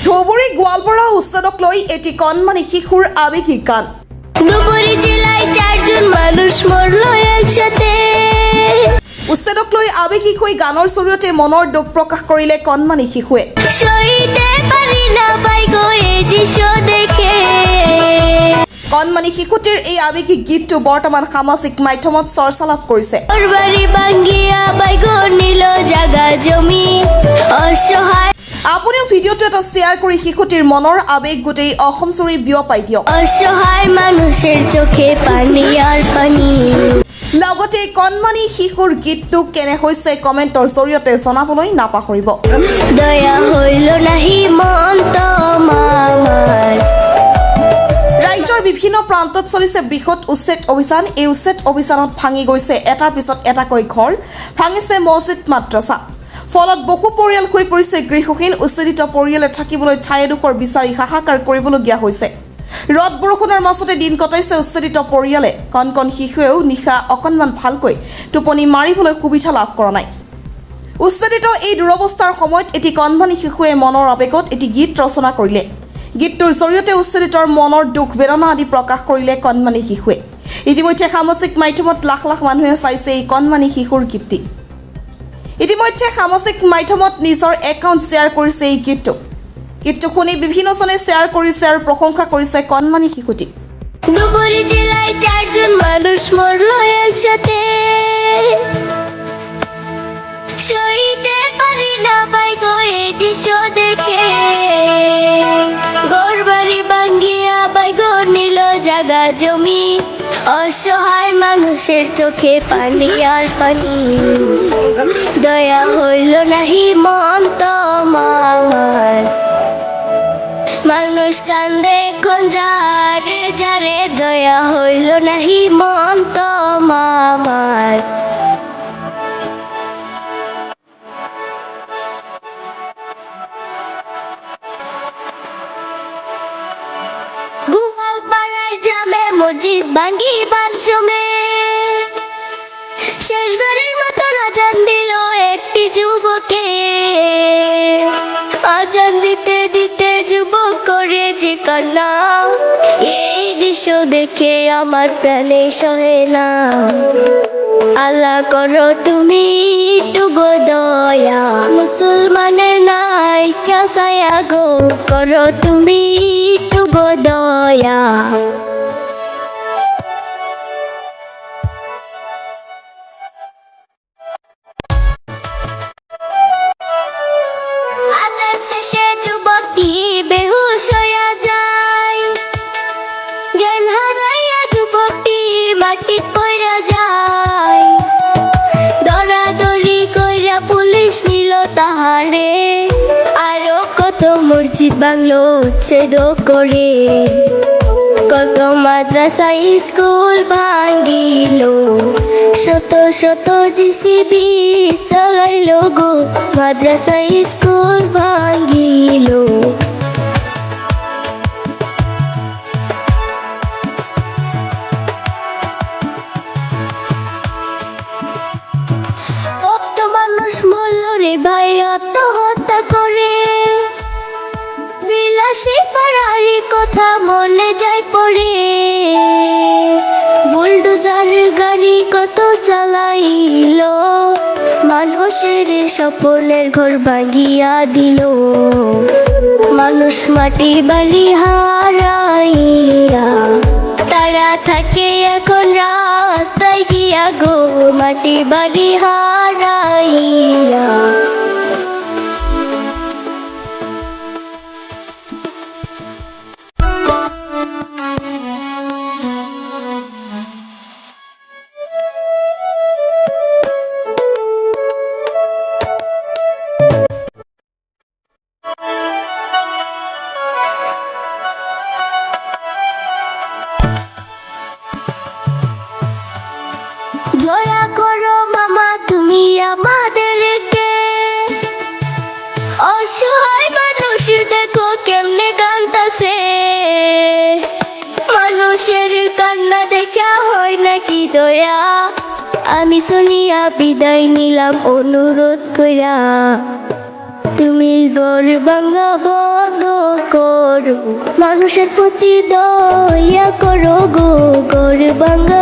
ধুবুৰী গোৱালপাৰা উচ্ছেদক লৈ এটি কণমানি শিশুৰ আৱেগিক গান। ধুবুৰী জিলায় 4 জন মানুষ মরল একসাথে। উচ্ছেদক লৈ আৱেগিক হৈ গানৰ জৰিয়তে মনৰ দুখ প্ৰকাশ কৰিলে কণমানি শিশুৱে। সইতে পারি না পাই গো এই দৃশ্য দেখে। কণমানি শিশুটিৰ এই আৱেগিক গীতটো বৰ্তমান সামাজিক মাধ্যমত চৰ্চা লাভ কৰিছে। বাড়ি ভাঙ্গিয়া বাইগো নিল জাগা জমি অসহায়। আপুনিও ভিডিঅ'টো এটা শ্বেয়াৰ কৰি শিশুটিৰ মনৰ আৱেগ গোটেই অসমজুৰি বিয়পাই দিয়ক। অসহায় মানুষের চোখে পানি আর পানি। লগতে কণমানি শিশুৰ গীতটো কেনে হৈছে কমেণ্টৰ জৰিয়তে জনাবলৈ নাপাহৰিব। দয়া হইল নাহি মন তোমার। ৰাজ্যৰ বিভিন্ন প্ৰান্তত চলিছে বৃহৎ উচ্ছেদ অভিযান। এই উচ্ছেদ অভিযানত ভাঙি গৈছে এটাৰ পিছত এটাকৈ ঘৰ, ভাঙিছে মছজিদ মাদ্ৰাছা। ফলত বহু পৰিয়াল হৈ পৰিছে গৃহহীন। উচ্ছেদিত পৰিয়ালে থাকিবলৈ ঠাই এডোখৰ বিচাৰি হাহাকাৰ কৰিবলগীয়া হৈছে। ৰদ বৰষুণৰ মাজতে দিন কটাইছে উচ্ছেদিত পৰিয়ালে। কণ কণ শিশুৱেও নিশা অকণমান ভালকৈ টোপনি মাৰিবলৈ সুবিধা লাভ কৰা নাই। উচ্ছেদিত এই দুৰৱস্থাৰ সময়ত এটি কণমানি শিশুৱে মনৰ আৱেগত এটি গীত ৰচনা কৰিলে। গীতটোৰ জৰিয়তে উচ্ছেদিতৰ মনৰ দুখ বেদনা আদি প্ৰকাশ কৰিলে কণমানি শিশুৱে। ইতিমধ্যে সামাজিক মাধ্যমত লাখ লাখ মানুহে চাইছে এই কণমানি শিশুৰ গীতটি। ইতিমধ্যে সামাজিক মাধ্যমত নিজৰ একাউণ্ট শ্বেয়াৰ কৰিছে এই গীতটো শুনি বিভিন্নজনে শ্বেয়াৰ কৰিছে আৰু প্ৰশংসা কৰিছে কণমানি শিশুটিক। ধুবুৰী জিলায় 4 জন মানুষ মরল একসাথে। সইতে পারি না পাই গো এই দৃশ্য দেখে। ঘর বাড়ি ভাঙ্গিয়া বাইগো নিল জাগা জমি অসহায় মানুষের চোখে পানি আর পানি। দয়া হইল নাহি মন তোমার। মানুষ কান্দে এখন যারে যারে দয়া হইল নাহি মন তোমার। গোয়ালপাড়ার জামে মসজিদ ভাঙ্গিবার সময় শেষবারের মতো আজান দিল একটি যুবকে। আজান দিতে দিতে যুবক করেছে কান্না। এই দৃশ্য দেখে আমার প্রাণে সহে না। আল্লাহ করো তুমি একটু গো দয়া, মুসলমানের নাই কাসায়া গো। করো তুমি একটু গো দয়া। আজান শেষে যুবকটি বেহুশ হইয়া যায়। জ্ঞান হারাইয়া যুবকটি মাটি পইরা যায়। দরাদরি কইরা পুলিশ নিল তাহারে। আরো কত মসজিদ বাংলো উচ্ছেদ করে। কত মাদ্রাসা স্কুল ভাঙ্গিল। শত শত জিসিবি চালাইল গো মাদ্রাসা স্কুল ভাঙ্গিল। কত মানুষ মরল রে ভাই আত্মহত্যা করে। বিলাসী পাড়ারি কথা মনে যায় পড়ে। বুলডোজার গাড়ি কত চালাইল। মানুষের স্বপ্নের ঘর ভাঙিয়া দিল। মানুষ মাটি বাড়ি হারাইয়া তারা থাকে এখন রাস্তায় গিয়া গো মাটি বাড়ি হারাইয়া। দয়া করো মামা তুমি আমাদেরকে। অসহায় মানুষ দেখো কেমনে কান্দাছে। মানুষের কান্না দেখা হয় নাকি দয়া। আমি শুনিয়া বিদায় নিলাম অনুরোধ কইরা। তুমি ঘর ভাঙা বন্ধ করো, মানুষের প্রতি দয়া করো গো, ঘর ভাঙা